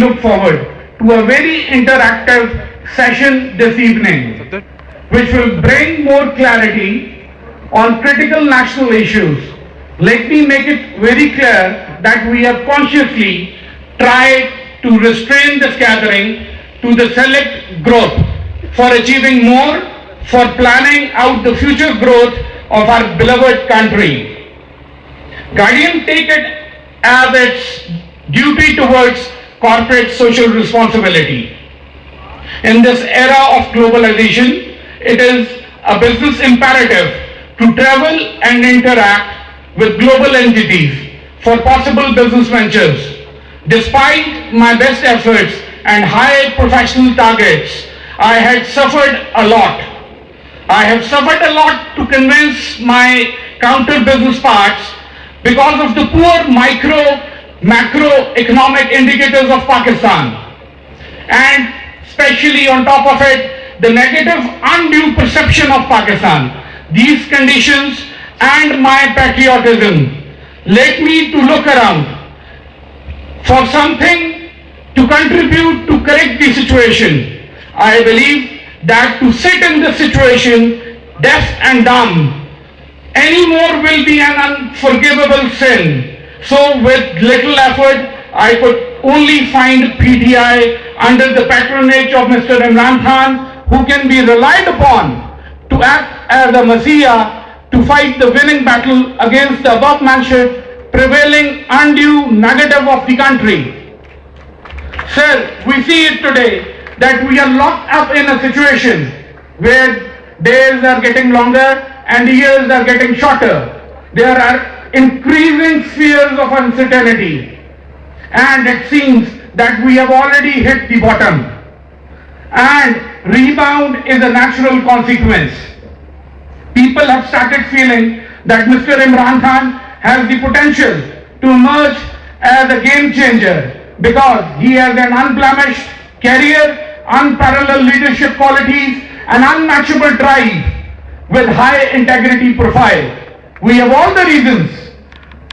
look forward to a very interactive session this evening, which will bring more clarity on critical national issues. Let me make it very clear that we have consciously tried to restrain this gathering to the select growth for achieving more, for planning out the future growth of our beloved country. Guardian take it as its duty towards corporate social responsibility. In this era of globalization, it is a business imperative to travel and interact with global entities for possible business ventures. Despite my best efforts and high professional targets, I had suffered a lot. I have suffered a lot to convince my counter business parts because of the poor macroeconomic indicators of Pakistan, and especially on top of it, the negative undue perception of Pakistan. These conditions and my patriotism led me to look around for something to contribute to correct the situation. I believe that to sit in this situation deaf and dumb anymore will be an unforgivable sin. So with little effort, I could only find PTI under the patronage of Mr. Imran Khan, who can be relied upon to act as a messiah to fight the winning battle against the above-mentioned prevailing undue negative of the country. Sir, we see it today that we are locked up in a situation where days are getting longer and years are getting shorter. There are increasing spheres of uncertainty, and it seems that we have already hit the bottom, and rebound is a natural consequence. People have started feeling that Mr. Imran Khan has the potential to emerge as a game changer because he has an unblemished career, unparalleled leadership qualities, and unmatchable drive with high integrity profile. We have all the reasons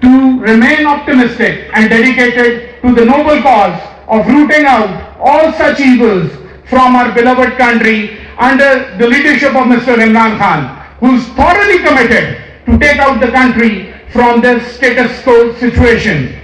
to remain optimistic and dedicated to the noble cause of rooting out all such evils from our beloved country under the leadership of Mr. Imran Khan, who is thoroughly committed to take out the country from this status quo situation.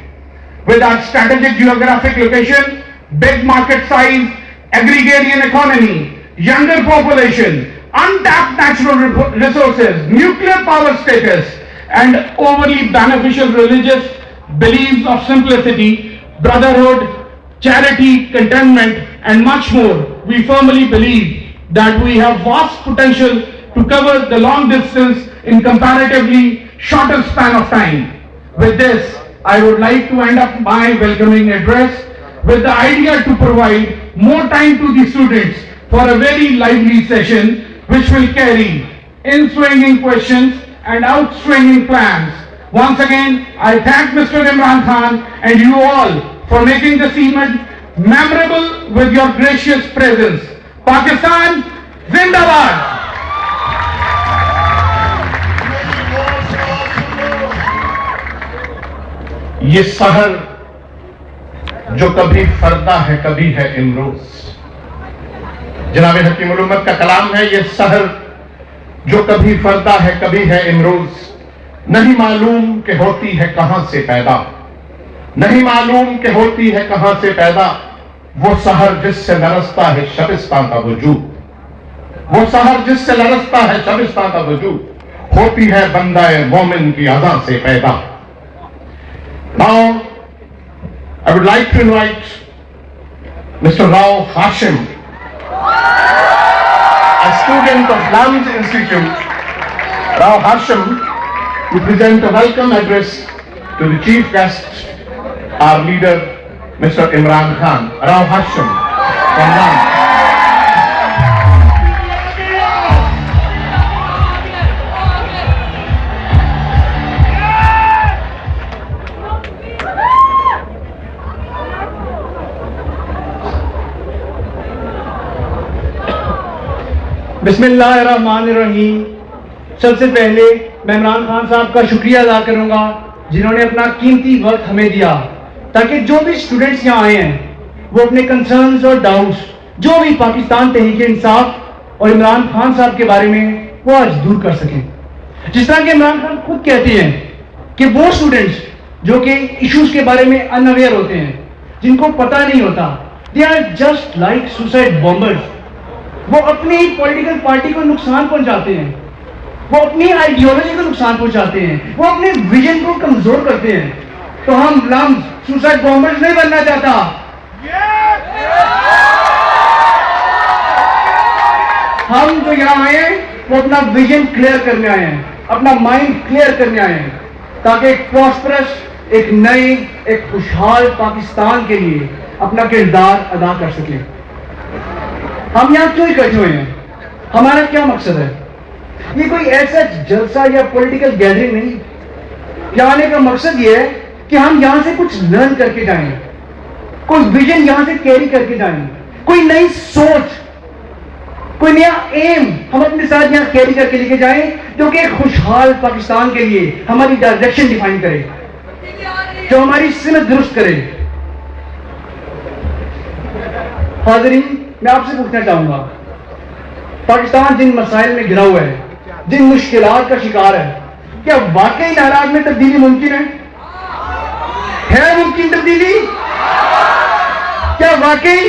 With our strategic geographic location, big market size, agrarian economy, younger population, untapped natural resources, nuclear power status, and overly beneficial religious beliefs of simplicity, brotherhood, charity, contentment, and much more, we firmly believe that we have vast potential to cover the long distance in comparatively shorter span of time. With this, I would like to end up my welcoming address with the idea to provide more time to the students for a very lively session which will carry in-swinging questions and out-swinging plans. Once again, I thank Mr. Imran Khan and you all for making this event memorable with your gracious presence. Pakistan, Zindabad! ये शहर जो कभी फरदा है कभी है इमरोज, जनाब हकीमुल उम्मत का कलाम है। ये शहर जो कभी फरदा है कभी है इमरोज, नहीं मालूम कि होती है कहां से पैदा, नहीं मालूम कि होती है कहां से पैदा। वो शहर जिससे लरसता है शबिस्तान का वजूद, वो शहर जिससे लरसता है शबिस्तान का वजूद, होती है बंदाए मोमिन की अज़ा से पैदा। Now, I would like to invite Mr. Rao Hashim, a student of Lambs Institute, Rao Hashim, to present a welcome address to the chief guest, our leader, Mr. Imran Khan. Rao Hashim from Lambs. बिस्मिल्लाहिर्रहमानिर्रहीम। सबसे पहले मैं इमरान खान साहब का शुक्रिया अदा करूंगा जिन्होंने अपना कीमती वक्त हमें दिया ताकि जो भी स्टूडेंट्स यहाँ आए हैं वो अपने कंसर्न्स और डाउट्स जो भी पाकिस्तान तहरीक इंसाफ और इमरान खान साहब के बारे में वो आज दूर कर सकें। जिस तरह के इमरान खान खुद कहते हैं कि वो स्टूडेंट्स जो कि इश्यूज के बारे में अनअवेयर होते हैं, जिनको पता नहीं होता, they are just like suicide bombers. वो अपनी पॉलिटिकल पार्टी को नुकसान पहुंचाते हैं, वो अपनी आइडियोलॉजी को नुकसान पहुंचाते हैं, वो अपने विजन को कमजोर करते हैं। तो हम सुसाइड बॉम्बर्स नहीं बनना चाहता। हम जो यहाँ आए हैं वो अपना विजन क्लियर करने आए हैं, अपना माइंड क्लियर करने आए हैं, ताकि एक प्रॉस्परस, एक नई, एक खुशहाल पाकिस्तान के लिए अपना किरदार अदा कर सकें। हम यहाँ क्यों इकट्ठे हुए हैं? हमारा क्या मकसद है? ये कोई ऐसा जलसा या पॉलिटिकल गैदरिंग नहीं। यहाँ आने का मकसद ये है कि हम यहां से कुछ लर्न करके जाएं, कोई विजन यहां से कैरी करके जाएं, कोई नई सोच, कोई नया एम हम अपने साथ यहां कैरी करके लेके जाएं, जो कि एक खुशहाल पाकिस्तान के लिए हमारी डायरेक्शन डिफाइन करे, जो हमारी सिमत दुरुस्त करे। हाज़रीन, मैं आपसे पूछना चाहूंगा, पाकिस्तान जिन मसाइल में घिरा हुआ है, जिन मुश्किलात का शिकार है, क्या वाकई हालात में तब्दीली मुमकिन है? मुमकिन तब्दीली? क्या वाकई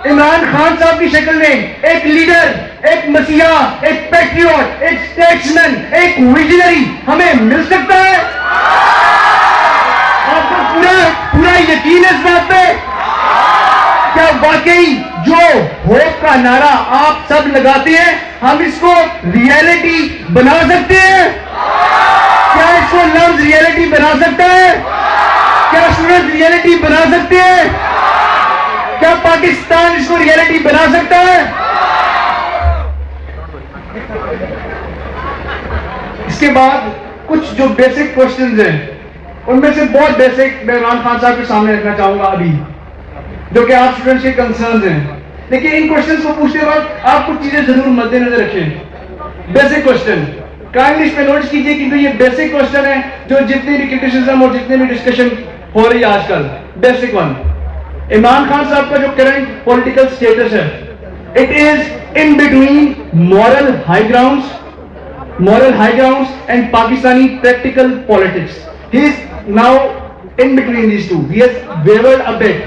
इमरान खान साहब की शक्ल में एक लीडर, एक मसीहा, एक पैट्रियट, एक स्टेट्समैन, एक विजनरी हमें मिल सकता है? आपको पूरा यकीन है इस बात पे? क्या वाकई जो होप का नारा आप सब लगाते हैं, हम इसको रियलिटी बना सकते हैं? क्या इसको लफ्ज रियलिटी बना सकता है? क्या सूरज रियलिटी बना सकते हैं? क्या पाकिस्तान इसको रियलिटी बना सकता है? इसके बाद कुछ जो बेसिक क्वेश्चंस हैं, उनमें से बहुत बेसिक मैं इमरान खान साहब के सामने रखना चाहूंगा अभी, जो कि आप स्टूडेंट्स के कंसर्न्स हैं। लेकिन इन क्वेश्चंस को पूछते वक्त आप कुछ चीजें जरूर मद्देनजर रखें। बेसिक क्वेश्चन काइंडली इस पे नोट कीजिए, क्योंकि ये बेसिक क्वेश्चन है जो जितनी भी क्रिटिसिज्म और जितने भी डिस्कशन हो रही है आजकल। बेसिक वन, इमरान खान साहब का जो करंट पॉलिटिकल स्टेटस है, it is in between moral high grounds and Pakistani practical politics. He is now in between these two. He has wayward a bit,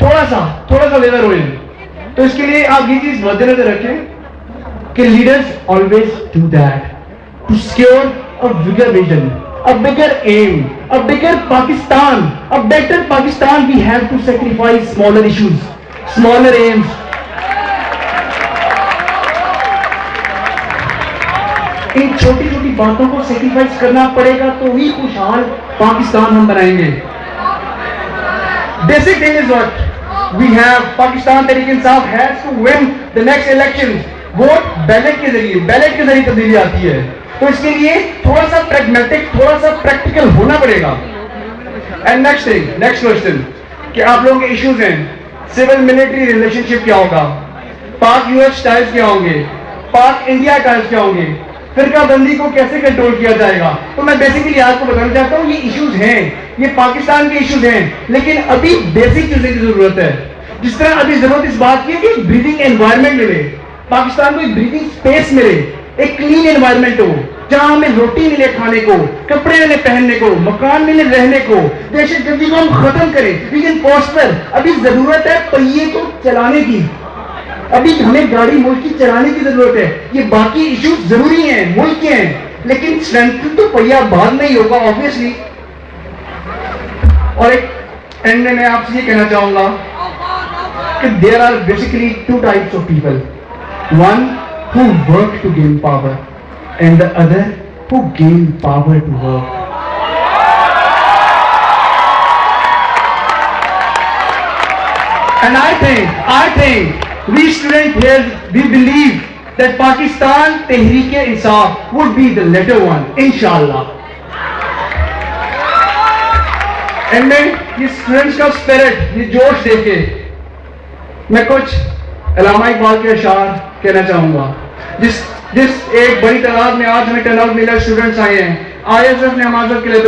थोड़ा सा वेवर हुए। तो इसके लिए आप ये चीज मद्देनजर रखें कि leaders always do that to secure a bigger vision, a bigger aim, a bigger Pakistan, a better Pakistan. We have to sacrifice smaller issues, smaller aims. इन छोटी छोटी बातों को सेक्रीफाइस करना पड़ेगा, तो ही खुशहाल पाकिस्तान हम बनाएंगे। Basic thing is what we have. Pakistan Tehreek Insaf has to win the next elections. Vote ballot के जरिए तब्दीली आती है। तो इसके लिए थोड़ा सा प्रैग्मेटिक, थोड़ा सा प्रैक्टिकल होना पड़ेगा। एंड नेक्स्ट क्वेश्चन कि आप लोगों के इश्यूज हैं, सिविल मिलिट्री रिलेशनशिप क्या होगा, पाक यूएस टाइल्स क्या होंगे, पाक इंडिया टाइल्स क्या होंगे, फिरकाबंदी को कैसे कंट्रोल किया जाएगा। तो मैं बेसिकली आपको बताना चाहता हूं, ये इश्यूज हैं, ये पाकिस्तान के इश्यूज हैं, लेकिन अभी बेसिक चीजें की जरूरत है। जिस तरह अभी जरूरत इस बात की कि ब्रीदिंग एनवायरमेंट मिले, पाकिस्तान को एक ब्रीदिंग स्पेस मिले, एक क्लीन एनवायरमेंट हो, जहां हमें रोटी मिले खाने को, कपड़े मिले पहनने को, मकान मिले रहने को, दहशतगर्दी को हम खत्म करें, वी कैन प्रॉस्पर। अभी जरूरत है पहिए को चलाने की, अभी हमें गाड़ी मुल्क की चलाने की जरूरत है। ये बाकी इश्यूज जरूरी हैं, मुल्क के हैं, लेकिन स्ट्रेंथ तो पहिया बाद में ही होगा ऑब्वियसली। और एक एंड में मैं आपसे ये कहना चाहूंगा कि there are basically two types of people, one who work to gain power and the other who gain power to work. And I think we students here, we believe that Pakistan Tehreek-e-Insaf would be the latter one, inshallah. And मैं ये students का spirit, ये जोश देके मैं कुछ अल्लामा इकबाल के अशार कहना चाहूंगा। जिस एक बड़ी तादाद में आज हमें टर्नआउट मिला, स्टूडेंट्स आए हैं, आईएसएफ ने हमारे के लिए